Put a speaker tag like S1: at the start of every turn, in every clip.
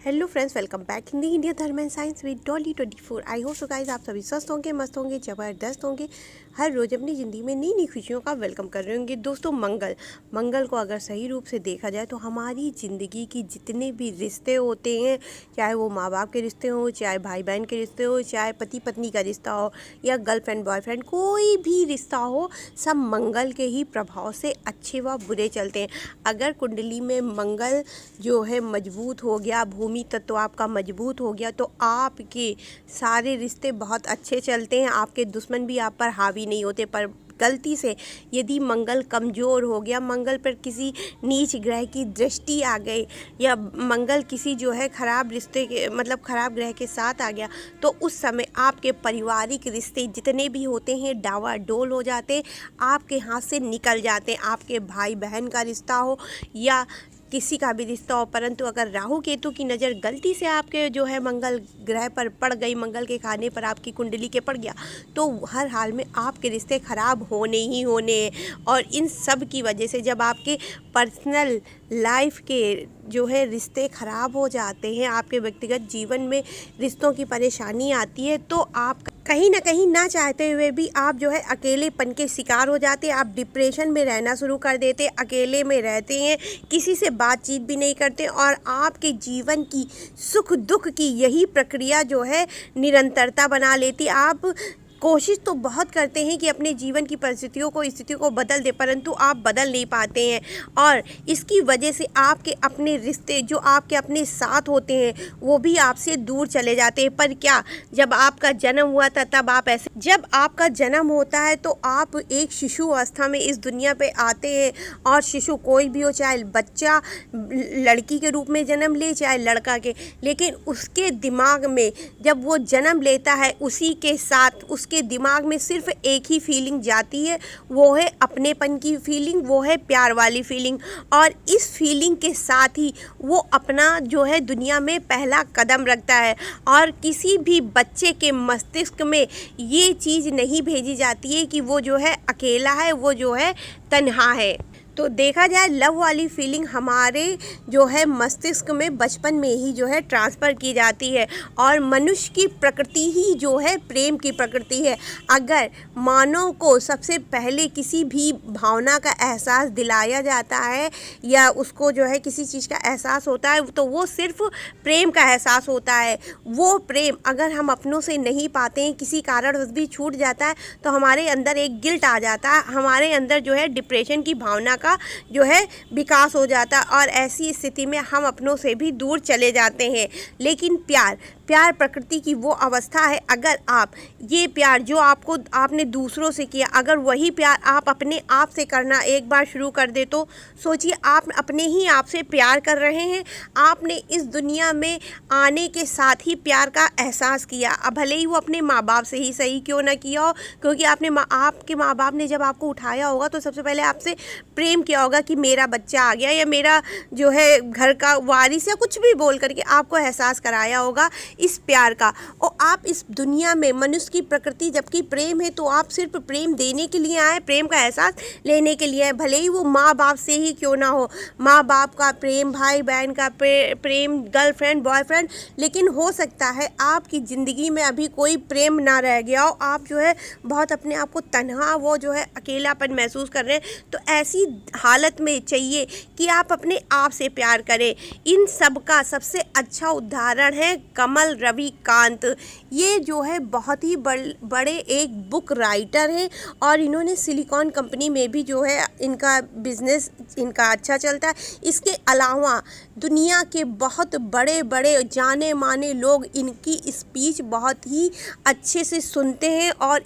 S1: Hello friends, welcome back Hindi India Dharm and science with Dolly 24। I hope so guys आप सभी स्वस्थ होंगे, मस्त होंगे, ज़बरदस्त होंगे, हर रोज़ अपनी ज़िंदगी में नई नई खुशियों का वेलकम कर रहे होंगे। दोस्तों, मंगल को अगर सही रूप से देखा जाए तो हमारी ज़िंदगी की जितने भी रिश्ते होते हैं, चाहे वो माँ बाप के रिश्ते हों, चाहे भाई बहन के रिश्ते हो, चाहे पति पत्नी का रिश्ता हो या गर्लफ्रेंड बॉयफ्रेंड, कोई भी रिश्ता हो, सब मंगल के ही प्रभाव से अच्छे व बुरे चलते हैं। अगर कुंडली में मंगल जो है मजबूत हो गया, भूमि तत्व आपका मजबूत हो गया, तो आपके सारे रिश्ते बहुत अच्छे चलते हैं। आपके दुश्मन भी आप पर हावी नहीं होते। पर गलती से यदि मंगल कमज़ोर हो गया, मंगल पर किसी नीच ग्रह की दृष्टि आ गई या मंगल किसी जो है खराब रिश्ते के मतलब खराब ग्रह के साथ आ गया, तो उस समय आपके पारिवारिक रिश्ते जितने भी होते हैं डावाडोल हो जाते, आपके हाथ से निकल जाते। आपके भाई बहन का रिश्ता हो या किसी का भी रिश्ता हो, परंतु अगर राहु केतु की नज़र गलती से आपके जो है मंगल ग्रह पर पड़ गई, मंगल के खाने पर आपकी कुंडली के पड़ गया, तो हर हाल में आपके रिश्ते खराब होने ही होने हैं। और इन सब की वजह से जब आपके पर्सनल लाइफ के जो है रिश्ते खराब हो जाते हैं, आपके व्यक्तिगत जीवन में रिश्तों की परेशानी आती है, तो आप कहीं ना कहीं ना चाहते हुए भी आप जो है अकेलेपन के शिकार हो जाते हैं। आप डिप्रेशन में रहना शुरू कर देते, अकेले में रहते हैं, किसी से बातचीत भी नहीं करते और आपके जीवन की सुख दुख की यही प्रक्रिया जो है निरंतरता बना लेती। आप कोशिश तो बहुत करते हैं कि अपने जीवन की परिस्थितियों को स्थितियों को बदल दे, परंतु आप बदल नहीं पाते हैं और इसकी वजह से आपके अपने रिश्ते जो आपके अपने साथ होते हैं वो भी आपसे दूर चले जाते हैं। पर क्या, जब आपका जन्म हुआ था तब आप ऐसे, जब आपका जन्म होता है तो आप एक शिशु अवस्था में इस दुनिया पे आते हैं और शिशु कोई भी हो, चाहे बच्चा लड़की के रूप में जन्म ले चाहे लड़का के, लेकिन उसके दिमाग में जब वो जन्म लेता है उसी के साथ उसके दिमाग में सिर्फ एक ही फीलिंग जाती है, वो है अपनेपन की फीलिंग, वो है प्यार वाली फीलिंग। और इस फीलिंग के साथ ही वो अपना जो है दुनिया में पहला कदम रखता है और किसी भी बच्चे के मस्तिष्क में ये चीज़ नहीं भेजी जाती है कि वो जो है अकेला है, वो जो है तन्हा है। तो देखा जाए लव वाली फीलिंग हमारे जो है मस्तिष्क में बचपन में ही जो है ट्रांसफ़र की जाती है और मनुष्य की प्रकृति ही जो है प्रेम की प्रकृति है। अगर मानव को सबसे पहले किसी भी भावना का एहसास दिलाया जाता है या उसको जो है किसी चीज़ का एहसास होता है तो वो सिर्फ प्रेम का एहसास होता है। वो प्रेम अगर हम अपनों से नहीं पाते हैं, किसी कारणवश भी छूट जाता है, तो हमारे अंदर एक गिल्ट आ जाता है, हमारे अंदर जो है डिप्रेशन की भावना का जो है विकास हो जाता है और ऐसी स्थिति में हम अपनों से भी दूर चले जाते हैं। लेकिन प्यार प्रकृति की वो अवस्था है, अगर आप ये प्यार जो आपने दूसरों से किया, अगर वही प्यार आप अपने आप से करना एक बार शुरू कर दे तो सोचिए आप अपने ही आप से प्यार कर रहे हैं। आपने इस दुनिया में आने के साथ ही प्यार का एहसास किया, अब भले ही वो अपने माँ बाप से ही सही क्यों ना किया हो, क्योंकि आपके माँ बाप ने जब आपको उठाया होगा तो सबसे पहले आपसे प्रेम किया होगा कि मेरा बच्चा आ गया या मेरा जो है घर का वारिस या कुछ भी बोल करके आपको एहसास कराया होगा इस प्यार का। और आप इस दुनिया में मनुष्य की प्रकृति जबकि प्रेम है, तो आप सिर्फ प्रेम देने के लिए आए, प्रेम का एहसास लेने के लिए आए, भले ही वो माँ बाप से ही क्यों ना हो, माँ बाप का प्रेम, भाई बहन का प्रेम, गर्लफ्रेंड बॉयफ्रेंड, लेकिन हो सकता है आपकी ज़िंदगी में अभी कोई प्रेम ना रह गया हो, आप जो है बहुत अपने आप को तन्हा वो जो है अकेलापन महसूस कर रहे हैं। तो ऐसी हालत में चाहिए कि आप अपने आप से प्यार करें। इन सब का सबसे अच्छा उदाहरण है कमल रविकांत। ये जो है बहुत ही बड़े एक बुक राइटर हैं और इन्होंने सिलिकॉन कंपनी में भी जो है इनका बिजनेस इनका अच्छा चलता है। इसके अलावा दुनिया के बहुत बड़े बड़े जाने माने लोग इनकी स्पीच बहुत ही अच्छे से सुनते हैं और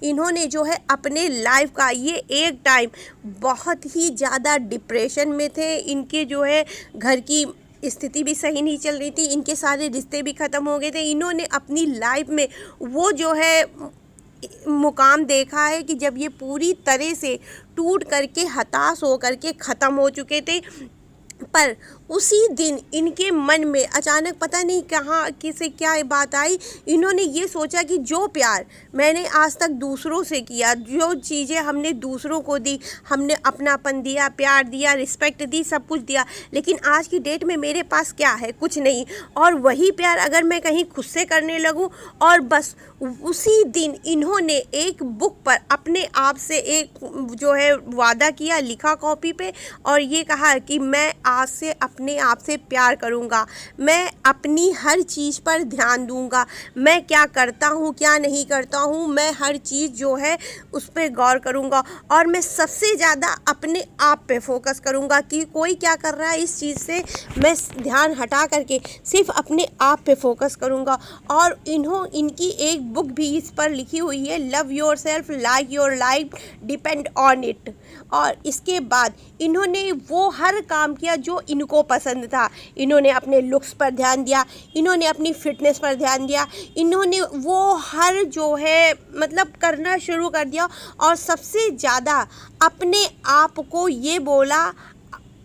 S1: इन्होंने जो है अपने लाइफ का ये एक टाइम बहुत ही ज़्यादा डिप्रेशन में थे, इनके जो है घर की स्थिति भी सही नहीं चल रही थी, इनके सारे रिश्ते भी ख़त्म हो गए थे। इन्होंने अपनी लाइफ में वो जो है मुकाम देखा है कि जब ये पूरी तरह से टूट करके हताश हो करके ख़त्म हो चुके थे, पर उसी दिन इनके मन में अचानक पता नहीं कहाँ किसे क्या बात आई, इन्होंने ये सोचा कि जो प्यार मैंने आज तक दूसरों से किया, जो चीज़ें हमने दूसरों को दी, हमने अपनापन दिया, प्यार दिया, रिस्पेक्ट दी, सब कुछ दिया, लेकिन आज की डेट में मेरे पास क्या है, कुछ नहीं। और वही प्यार अगर मैं कहीं खुद से करने लगूं, और बस उसी दिन इन्होंने एक बुक पर अपने आप से एक जो है वादा किया, लिखा कॉपी पे, और ये कहा कि मैं आज से अपने आप से प्यार करूँगा, मैं अपनी हर चीज़ पर ध्यान दूँगा, मैं क्या करता हूँ क्या नहीं करता हूँ, मैं हर चीज़ जो है उस पर गौर करूँगा, और मैं सबसे ज़्यादा अपने आप पे फोकस करूँगा कि कोई क्या कर रहा है इस चीज़ से मैं ध्यान हटा करके सिर्फ अपने आप पे फोकस करूँगा। और इनकी एक बुक भी इस पर लिखी हुई है, love your self like your life depend on it. और इसके बाद इन्होंने वो हर काम किया जो इनको पसंद था। इन्होंने अपने लुक्स पर ध्यान दिया, इन्होंने अपनी फिटनेस पर ध्यान दिया, इन्होंने वो हर जो है मतलब करना शुरू कर दिया, और सबसे ज़्यादा अपने आप को ये बोला,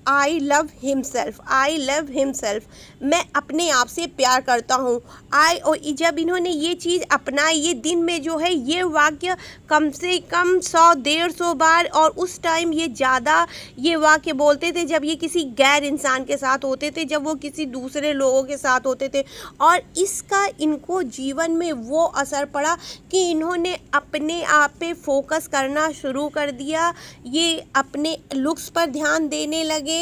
S1: I love himself, I love himself, मैं अपने आप से प्यार करता हूँ। और जब इन्होंने ये चीज़ अपनाई, ये दिन में जो है ये वाक्य कम से कम 100-150 बार, और उस टाइम ये ज़्यादा ये वाक्य बोलते थे जब ये किसी गैर इंसान के साथ होते थे, जब वो किसी दूसरे लोगों के साथ होते थे। और इसका इनको जीवन में वो असर पड़ा कि इन्होंने अपने आप पे फोकस करना शुरू कर दिया, ये अपने लुक्स पर ध्यान देने लगे,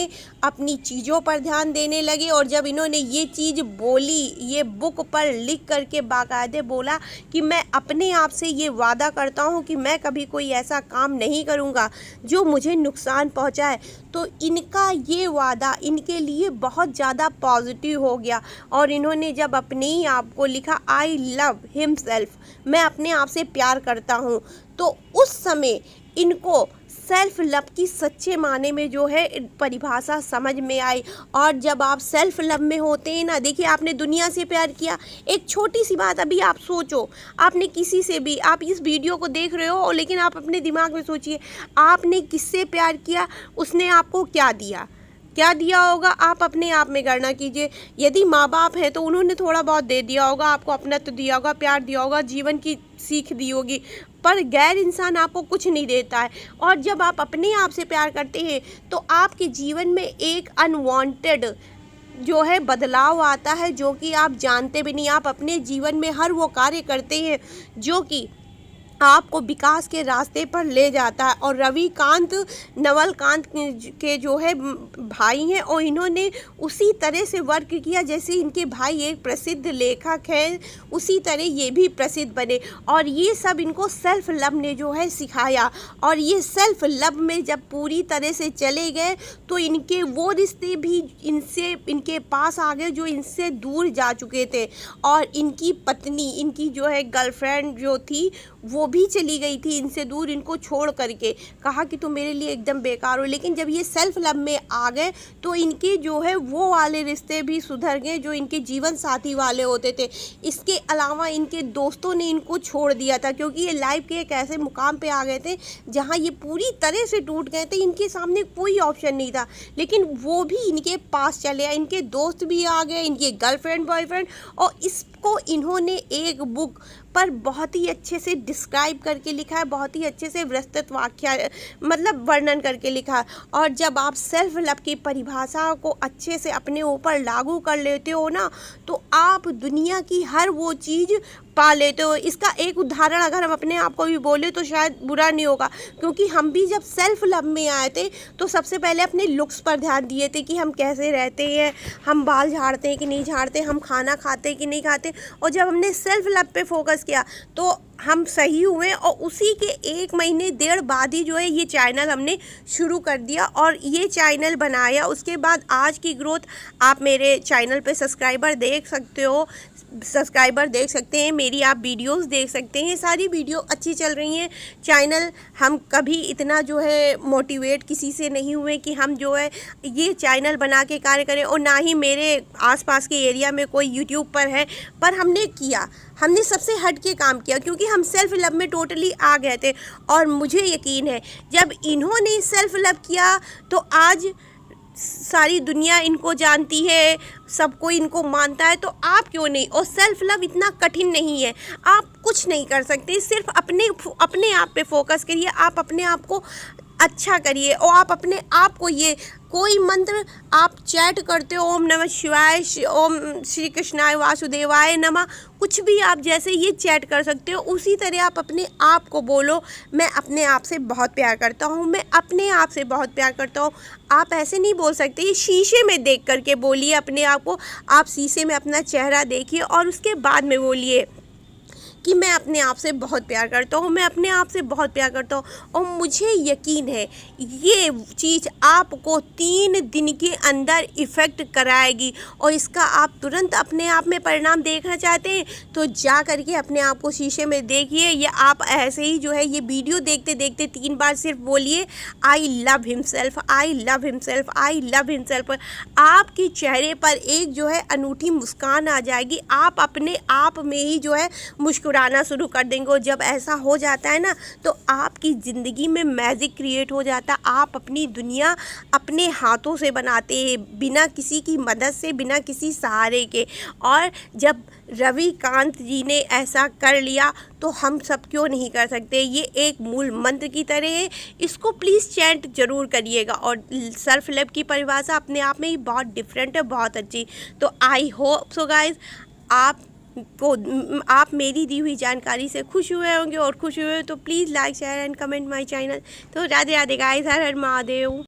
S1: अपनी चीज़ों पर ध्यान देने लगे। और जब इन्होंने ये चीज़ बोली, ये बुक पर लिख करके बाकायदे बोला कि मैं अपने आप से ये वादा करता हूँ कि मैं कभी कोई ऐसा काम नहीं करूँगा जो मुझे नुकसान पहुँचाए, तो इनका ये वादा इनके लिए बहुत ज़्यादा पॉजिटिव हो गया। और इन्होंने जब अपने ही आप को लिखा, आई लव हिमसेल्फ, मैं अपने आप से प्यार करता हूँ, तो उस समय इनको सेल्फ लव की सच्चे माने में जो है परिभाषा समझ में आई। और जब आप सेल्फ लव में होते हैं ना, देखिए आपने दुनिया से प्यार किया, एक छोटी सी बात अभी आप सोचो, आपने किसी से भी, आप इस वीडियो को देख रहे हो लेकिन आप अपने दिमाग में सोचिए आपने किससे प्यार किया, उसने आपको क्या दिया, क्या दिया होगा, आप अपने आप में गणना कीजिए। यदि माँ बाप है तो उन्होंने थोड़ा बहुत दे दिया होगा, आपको अपनत्व दिया होगा, प्यार दिया होगा, जीवन की सीख दी होगी, पर गैर इंसान आपको कुछ नहीं देता है। और जब आप अपने आप से प्यार करते हैं तो आपके जीवन में एक अनवांटेड जो है बदलाव आता है, जो कि आप जानते भी नहीं। आप अपने जीवन में हर वो कार्य करते हैं जो कि आपको विकास के रास्ते पर ले जाता है। और रविकांत नवलकांत के जो है भाई हैं, और इन्होंने उसी तरह से वर्क किया जैसे इनके भाई एक प्रसिद्ध लेखक हैं, उसी तरह ये भी प्रसिद्ध बने। और ये सब इनको सेल्फ लव ने जो है सिखाया। और ये सेल्फ लव में जब पूरी तरह से चले गए तो इनके वो रिश्ते भी इनके पास आ गए जो इनसे दूर जा चुके थे। और इनकी पत्नी, इनकी जो है गर्लफ्रेंड जो थी, वो भी चली गई थी इनसे दूर, इनको छोड़ करके, कहा कि तुम मेरे लिए एकदम बेकार हो। लेकिन जब ये सेल्फ लव में आ गए तो इनके जो है वो वाले रिश्ते भी सुधर गए जो इनके जीवन साथी वाले होते थे। इसके अलावा इनके दोस्तों ने इनको छोड़ दिया था, क्योंकि ये लाइफ के एक ऐसे मुकाम पे आ गए थे जहाँ ये पूरी तरह से टूट गए थे, इनके सामने कोई ऑप्शन नहीं था। लेकिन वो भी इनके पास चले आए, इनके दोस्त भी आ गए, इनके गर्लफ्रेंड बॉयफ्रेंड, और इसको इन्होंने एक बुक पर बहुत ही अच्छे से डिस्क्राइब करके लिखा है, बहुत ही अच्छे से विस्तृत वाक्य मतलब वर्णन करके लिखा है। और जब आप सेल्फ लव की परिभाषा को अच्छे से अपने ऊपर लागू कर लेते हो ना, तो आप दुनिया की हर वो चीज़ पा लेते हो। इसका एक उदाहरण अगर हम अपने आप को भी बोले तो शायद बुरा नहीं होगा, क्योंकि हम भी जब सेल्फ लव में आए थे तो सबसे पहले अपने लुक्स पर ध्यान दिए थे कि हम कैसे रहते हैं, हम बाल झाड़ते हैं कि नहीं झाड़ते, हम खाना खाते हैं कि नहीं खाते। और जब हमने सेल्फ लव पे फोकस किया तो हम सही हुए, और उसी के 1 महीने 1.5 बाद ही जो है ये चैनल हमने शुरू कर दिया और ये चैनल बनाया। उसके बाद आज की ग्रोथ आप मेरे चैनल पे सब्सक्राइबर देख सकते हो, मेरी आप वीडियोस देख सकते हैं, सारी वीडियो अच्छी चल रही हैं। चैनल हम कभी इतना जो है मोटिवेट किसी से नहीं हुए कि हम जो है ये चैनल बना के कार्य करें, और ना ही मेरे आसपास के एरिया में कोई यूट्यूब पर है, पर हमने सबसे हट के काम किया क्योंकि हम सेल्फ लव में टोटली आ गए थे। और मुझे यकीन है जब इन्होंने सेल्फ लव किया तो आज सारी दुनिया इनको जानती है, सब कोई इनको मानता है, तो आप क्यों नहीं? और सेल्फ लव इतना कठिन नहीं है, आप कुछ नहीं कर सकते, सिर्फ अपने आप पे फोकस करिए, आप अपने आप को अच्छा करिए। और आप अपने आप को, ये कोई मंत्र आप चैट करते हो, ओम नमः शिवाय, ओम श्री कृष्णाय वासुदेवाय नमः, कुछ भी आप जैसे ये चैट कर सकते हो, उसी तरह आप अपने आप को बोलो, मैं अपने आप से बहुत प्यार करता हूँ, मैं अपने आप से बहुत प्यार करता हूँ। आप ऐसे नहीं बोल सकते, ये शीशे में देख करके बोलिए अपने आप को। आप शीशे में अपना चेहरा देखिए और उसके बाद में बोलिए कि मैं अपने आप से बहुत प्यार करता हूँ, मैं अपने आप से बहुत प्यार करता हूँ। और मुझे यकीन है ये चीज़ आपको 3 दिन के अंदर इफ़ेक्ट कराएगी, और इसका आप तुरंत अपने आप में परिणाम देखना चाहते हैं तो जा करके अपने आप को शीशे में देखिए, या आप ऐसे ही जो है ये वीडियो देखते देखते 3 बार सिर्फ बोलिए I love himself, I love himself, I love himself. आपके चेहरे पर एक जो है अनूठी मुस्कान आ जाएगी, आप अपने आप में ही जो है मुस्कुराना शुरू कर देंगे। और जब ऐसा हो जाता है ना, तो आपकी ज़िंदगी में मैजिक क्रिएट हो जाता है। आप अपनी दुनिया अपने हाथों से बनाते हैं, बिना किसी की मदद से, बिना किसी सहारे के। और जब रविकांत जी ने ऐसा कर लिया तो हम सब क्यों नहीं कर सकते? ये एक मूल मंत्र की तरह है, इसको प्लीज़ चैंट ज़रूर करिएगा। और सेल्फ लव की परिभाषा अपने आप में ही बहुत डिफरेंट है, बहुत अच्छी। तो आई होप सो गाइज आप मेरी दी हुई जानकारी से खुश हुए होंगे, और खुश हुए तो please like share and comment my channel. तो राधे राधे गाइस, हर हर महादेव।